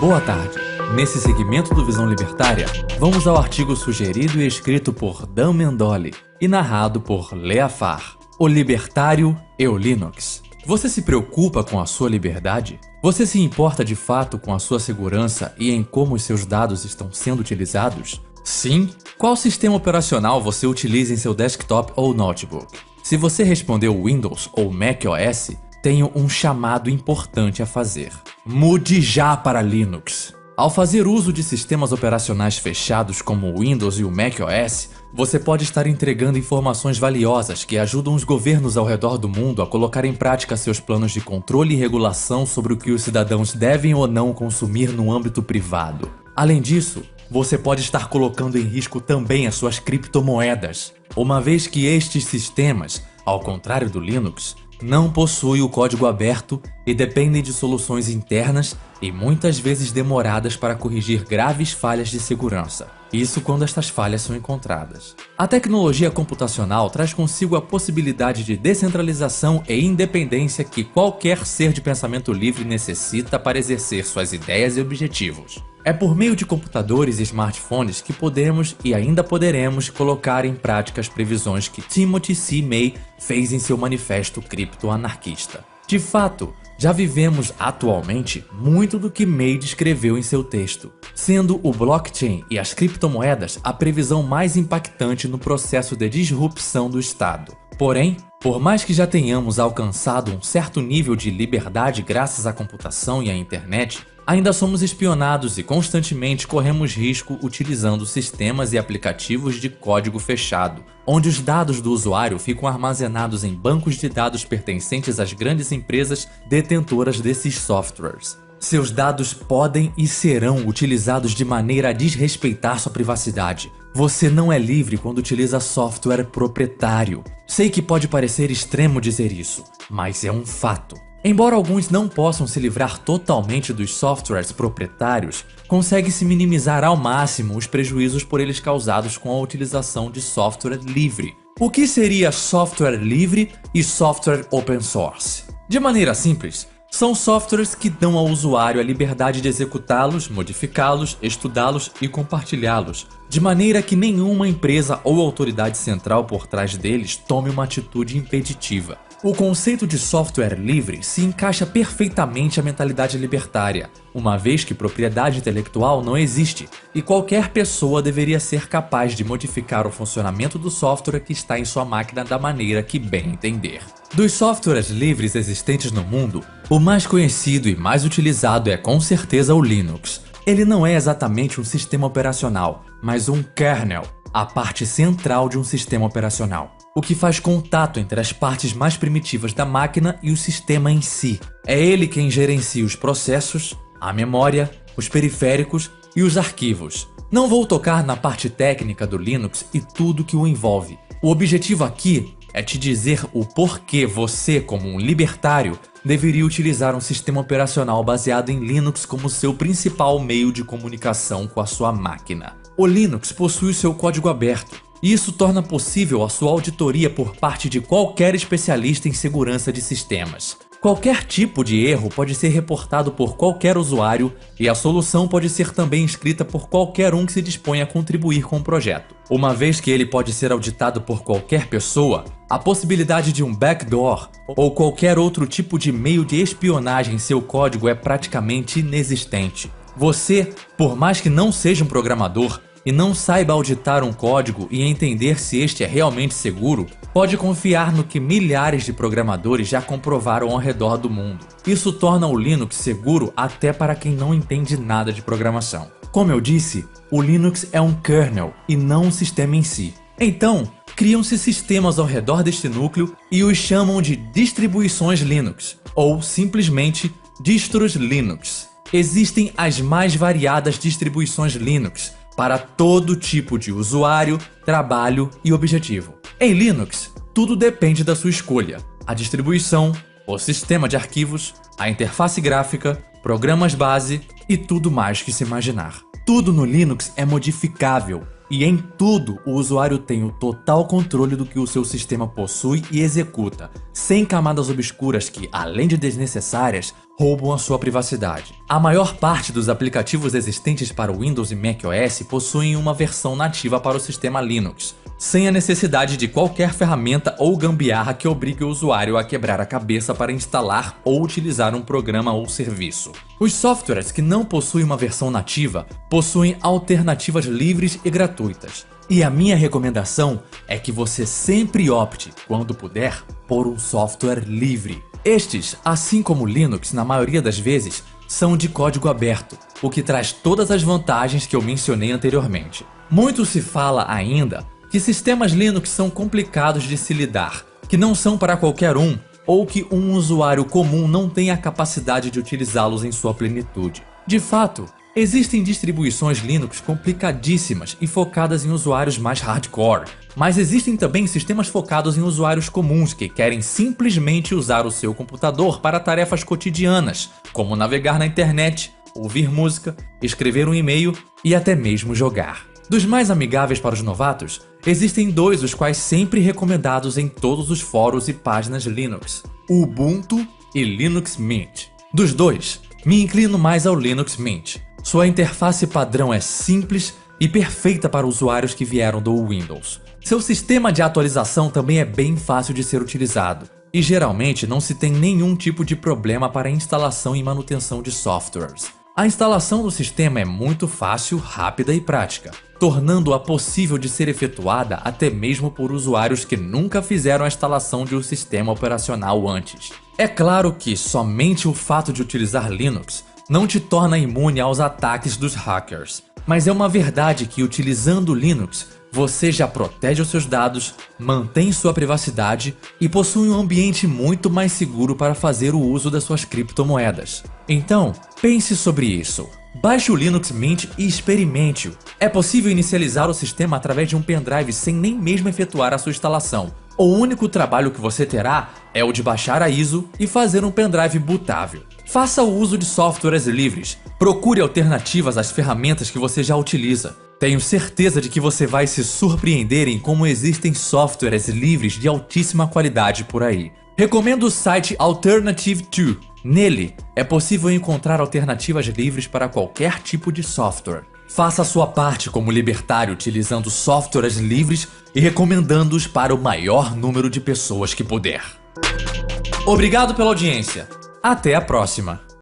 Boa tarde. Nesse segmento do Visão Libertária, vamos ao artigo sugerido e escrito por Dan Mendoli e narrado por Lea Farr, O Libertário e o Linux. Você se preocupa com a sua liberdade? Você se importa de fato com a sua segurança e em como os seus dados estão sendo utilizados? Sim? Qual sistema operacional você utiliza em seu desktop ou notebook? Se você respondeu Windows ou macOS, tenho um chamado importante a fazer. Mude já para Linux! Ao fazer uso de sistemas operacionais fechados como o Windows e o macOS, você pode estar entregando informações valiosas que ajudam os governos ao redor do mundo a colocar em prática seus planos de controle e regulação sobre o que os cidadãos devem ou não consumir no âmbito privado. Além disso, você pode estar colocando em risco também as suas criptomoedas, uma vez que estes sistemas, ao contrário do Linux, não possuem o código aberto e dependem de soluções internas e muitas vezes demoradas para corrigir graves falhas de segurança. Isso quando estas falhas são encontradas. A tecnologia computacional traz consigo a possibilidade de descentralização e independência que qualquer ser de pensamento livre necessita para exercer suas ideias e objetivos. É por meio de computadores e smartphones que podemos e ainda poderemos colocar em prática as previsões que Timothy C. May fez em seu manifesto criptoanarquista. De fato, já vivemos atualmente muito do que May descreveu em seu texto, sendo o blockchain e as criptomoedas a previsão mais impactante no processo de disrupção do Estado. Porém, por mais que já tenhamos alcançado um certo nível de liberdade graças à computação e à internet, ainda somos espionados e constantemente corremos risco utilizando sistemas e aplicativos de código fechado, onde os dados do usuário ficam armazenados em bancos de dados pertencentes às grandes empresas detentoras desses softwares. Seus dados podem e serão utilizados de maneira a desrespeitar sua privacidade. Você não é livre quando utiliza software proprietário. Sei que pode parecer extremo dizer isso, mas é um fato. Embora alguns não possam se livrar totalmente dos softwares proprietários, consegue-se minimizar ao máximo os prejuízos por eles causados com a utilização de software livre. O que seria software livre e software open source? De maneira simples, são softwares que dão ao usuário a liberdade de executá-los, modificá-los, estudá-los e compartilhá-los, de maneira que nenhuma empresa ou autoridade central por trás deles tome uma atitude impeditiva. O conceito de software livre se encaixa perfeitamente à mentalidade libertária, uma vez que propriedade intelectual não existe e qualquer pessoa deveria ser capaz de modificar o funcionamento do software que está em sua máquina da maneira que bem entender. Dos softwares livres existentes no mundo, o mais conhecido e mais utilizado é com certeza o Linux. Ele não é exatamente um sistema operacional, mas um kernel, a parte central de um sistema operacional, o que faz contato entre as partes mais primitivas da máquina e o sistema em si. É ele quem gerencia os processos, a memória, os periféricos e os arquivos. Não vou tocar na parte técnica do Linux e tudo que o envolve. O objetivo aqui é te dizer o porquê você, como um libertário, deveria utilizar um sistema operacional baseado em Linux como seu principal meio de comunicação com a sua máquina. O Linux possui seu código aberto, e isso torna possível a sua auditoria por parte de qualquer especialista em segurança de sistemas. Qualquer tipo de erro pode ser reportado por qualquer usuário e a solução pode ser também escrita por qualquer um que se dispõe a contribuir com o projeto. Uma vez que ele pode ser auditado por qualquer pessoa, a possibilidade de um backdoor ou qualquer outro tipo de meio de espionagem em seu código é praticamente inexistente. Você, por mais que não seja um programador, e não saiba auditar um código e entender se este é realmente seguro, pode confiar no que milhares de programadores já comprovaram ao redor do mundo. Isso torna o Linux seguro até para quem não entende nada de programação. Como eu disse, o Linux é um kernel e não um sistema em si. Então, criam-se sistemas ao redor deste núcleo e os chamam de distribuições Linux, ou simplesmente distros Linux. Existem as mais variadas distribuições Linux, para todo tipo de usuário, trabalho e objetivo. Em Linux, tudo depende da sua escolha: a distribuição, o sistema de arquivos, a interface gráfica, programas base e tudo mais que se imaginar. Tudo no Linux é modificável E em tudo, o usuário tem o total controle do que o seu sistema possui e executa, sem camadas obscuras que, além de desnecessárias, roubam a sua privacidade. A maior parte dos aplicativos existentes para o Windows e macOS possuem uma versão nativa para o sistema Linux, sem a necessidade de qualquer ferramenta ou gambiarra que obrigue o usuário a quebrar a cabeça para instalar ou utilizar um programa ou serviço. Os softwares que não possuem uma versão nativa possuem alternativas livres e gratuitas. E a minha recomendação é que você sempre opte, quando puder, por um software livre. Estes, assim como o Linux, na maioria das vezes, são de código aberto, o que traz todas as vantagens que eu mencionei anteriormente. Muito se fala ainda que sistemas Linux são complicados de se lidar, que não são para qualquer um, ou que um usuário comum não tem a capacidade de utilizá-los em sua plenitude. De fato, existem distribuições Linux complicadíssimas e focadas em usuários mais hardcore, mas existem também sistemas focados em usuários comuns que querem simplesmente usar o seu computador para tarefas cotidianas, como navegar na internet, ouvir música, escrever um e-mail e até mesmo jogar. Dos mais amigáveis para os novatos, existem dois os quais sempre recomendados em todos os fóruns e páginas Linux: Ubuntu e Linux Mint. Dos dois, me inclino mais ao Linux Mint. Sua interface padrão é simples e perfeita para usuários que vieram do Windows. Seu sistema de atualização também é bem fácil de ser utilizado, e geralmente não se tem nenhum tipo de problema para a instalação e manutenção de softwares. A instalação do sistema é muito fácil, rápida e prática, tornando-a possível de ser efetuada até mesmo por usuários que nunca fizeram a instalação de um sistema operacional antes. É claro que somente o fato de utilizar Linux não te torna imune aos ataques dos hackers, mas é uma verdade que utilizando Linux, você já protege os seus dados, mantém sua privacidade e possui um ambiente muito mais seguro para fazer o uso das suas criptomoedas. Então, pense sobre isso. Baixe o Linux Mint e experimente-o. É possível inicializar o sistema através de um pendrive sem nem mesmo efetuar a sua instalação. O único trabalho que você terá é o de baixar a ISO e fazer um pendrive bootável. Faça o uso de softwares livres. Procure alternativas às ferramentas que você já utiliza. Tenho certeza de que você vai se surpreender em como existem softwares livres de altíssima qualidade por aí. Recomendo o site Alternative2. Nele, é possível encontrar alternativas livres para qualquer tipo de software. Faça a sua parte como libertário utilizando softwares livres e recomendando-os para o maior número de pessoas que puder. Obrigado pela audiência. Até a próxima.